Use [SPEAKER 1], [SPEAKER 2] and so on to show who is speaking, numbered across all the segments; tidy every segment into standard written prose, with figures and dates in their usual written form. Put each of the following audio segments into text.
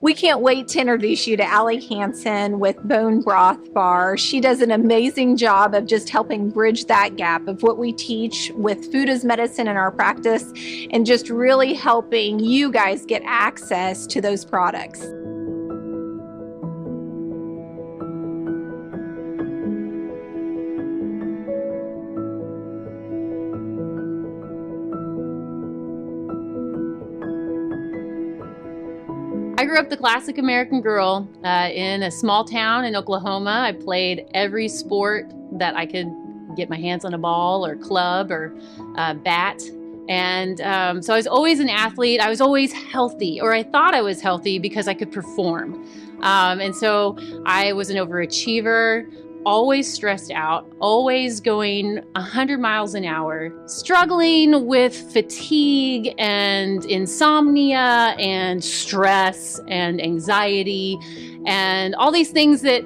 [SPEAKER 1] We can't wait to introduce you to Allie Hansen with Bone Broth Bar. She does an amazing job of just helping bridge that gap of what we teach with food as medicine in our practice and just really helping you guys get access to those products.
[SPEAKER 2] I grew up the classic American girl in a small town in Oklahoma. I played every sport that I could get my hands on, a ball or club or bat. And so I was always an athlete. I was always healthy, or I thought I was healthy because I could perform. And so I was an overachiever, always stressed out, always going 100 miles an hour, struggling with fatigue and insomnia and stress and anxiety and all these things that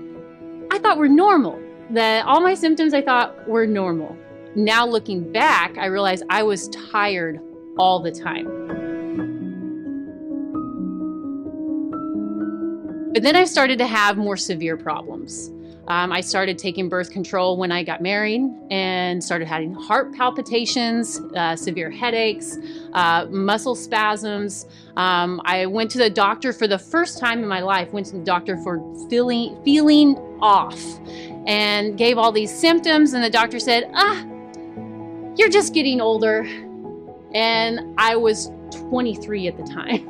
[SPEAKER 2] I thought were normal, that all my symptoms I thought were normal. Now looking back, I realized I was tired all the time. But then I started to have more severe problems. I started taking birth control when I got married and started having heart palpitations, severe headaches, muscle spasms. I went to the doctor for the first time in my life, went to the doctor for feeling off and gave all these symptoms, and the doctor said, you're just getting older. And I was 23 at the time.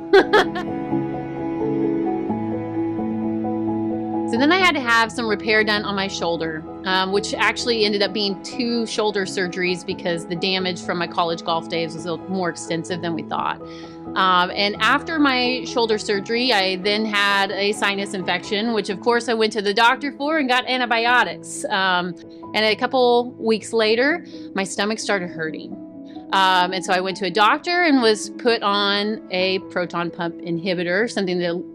[SPEAKER 2] So then I had to have some repair done on my shoulder, which actually ended up being 2 shoulder surgeries because the damage from my college golf days was a little more extensive than we thought. And after my shoulder surgery, I then had a sinus infection, which of course I went to the doctor for and got antibiotics. And a couple weeks later, my stomach started hurting. And so I went to a doctor and was put on a proton pump inhibitor, something to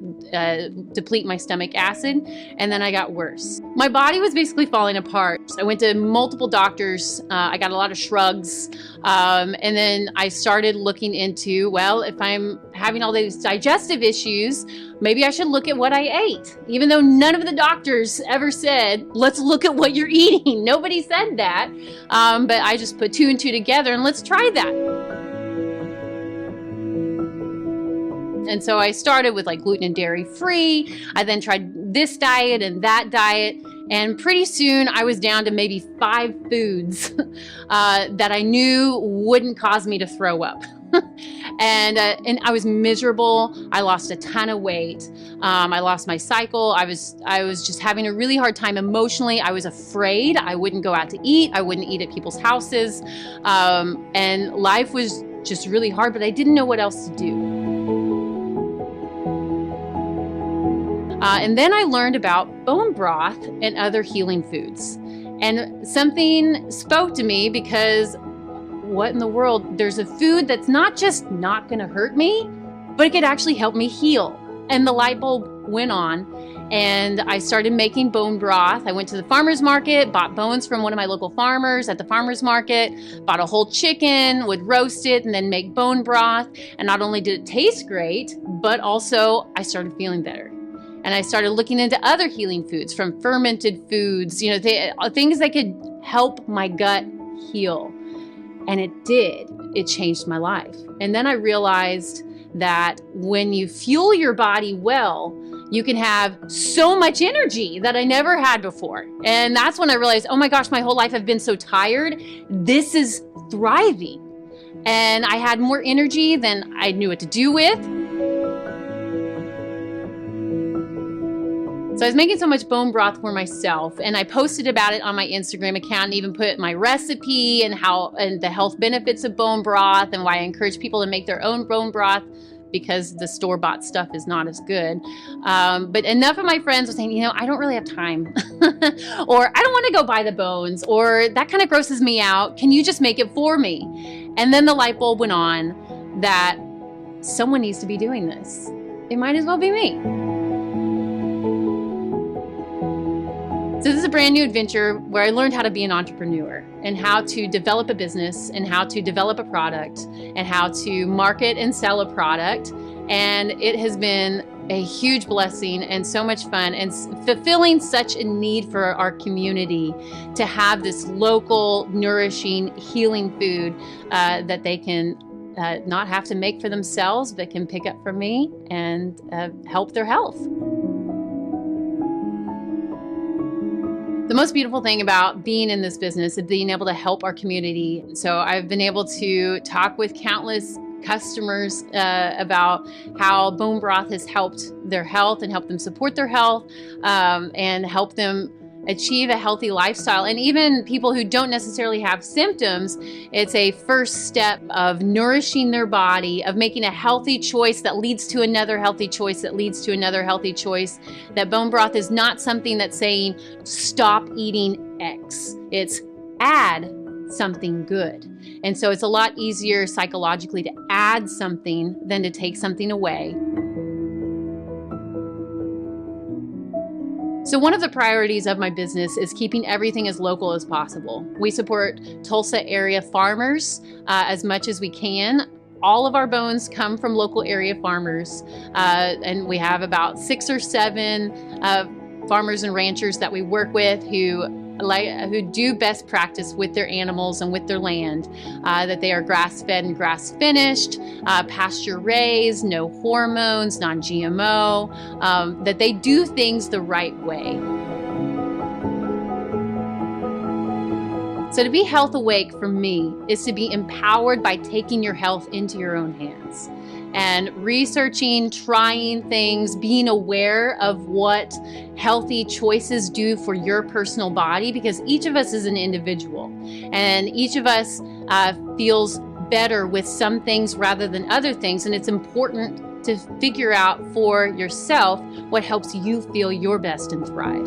[SPEAKER 2] deplete my stomach acid, and then I got worse. My body was basically falling apart. I went to multiple doctors. I got a lot of shrugs. And then I started looking into, well, if I'm having all these digestive issues, maybe I should look at what I ate. Even though none of the doctors ever said, let's look at what you're eating. Nobody said that. But I just put 2 and 2 together and let's try that. And so I started with like gluten and dairy free. I then tried this diet and that diet. And pretty soon I was down to maybe 5 foods that I knew wouldn't cause me to throw up. And I was miserable. I lost a ton of weight. I lost my cycle. I was just having a really hard time emotionally. I was afraid. I wouldn't go out to eat. I wouldn't eat at people's houses. And life was just really hard, but I didn't know what else to do. And then I learned about bone broth and other healing foods. And something spoke to me because what in the world? There's a food that's not just not gonna hurt me, but it could actually help me heal. And the light bulb went on and I started making bone broth. I went to the farmer's market, bought bones from one of my local farmers at the farmer's market, bought a whole chicken, would roast it and then make bone broth. And not only did it taste great, but also I started feeling better. And I started looking into other healing foods, from fermented foods, things that could help my gut heal. And it did. It changed my life. And then I realized that when you fuel your body well, you can have so much energy that I never had before. And that's when I realized, oh my gosh, my whole life I've been so tired. This is thriving. And I had more energy than I knew what to do with. So I was making so much bone broth for myself, and I posted about it on my Instagram account and even put my recipe and the health benefits of bone broth and why I encourage people to make their own bone broth because the store-bought stuff is not as good. But enough of my friends were saying, I don't really have time or I don't want to go buy the bones, or that kind of grosses me out. Can you just make it for me? And then the light bulb went on that someone needs to be doing this. It might as well be me. So this is a brand new adventure where I learned how to be an entrepreneur and how to develop a business and how to develop a product and how to market and sell a product. And it has been a huge blessing and so much fun and fulfilling such a need for our community to have this local, nourishing, healing food that they can not have to make for themselves, but can pick up from me and help their health. The most beautiful thing about being in this business is being able to help our community. So I've been able to talk with countless customers about how bone broth has helped their health and helped them support their health and help them achieve a healthy lifestyle. And even people who don't necessarily have symptoms, it's a first step of nourishing their body, of making a healthy choice that leads to another healthy choice that leads to another healthy choice. That bone broth is not something that's saying stop eating X. It's add something good. And so it's a lot easier psychologically to add something than to take something away. So one of the priorities of my business is keeping everything as local as possible. We support Tulsa area farmers as much as we can. All of our bones come from local area farmers, and we have about 6 or 7 farmers and ranchers that we work with who do best practice with their animals and with their land, that they are grass-fed and grass-finished, pasture-raised, no hormones, non-GMO, that they do things the right way. So to be health awake for me is to be empowered by taking your health into your own hands and researching, trying things, being aware of what healthy choices do for your personal body, because each of us is an individual and each of us feels better with some things rather than other things. And it's important to figure out for yourself what helps you feel your best and thrive.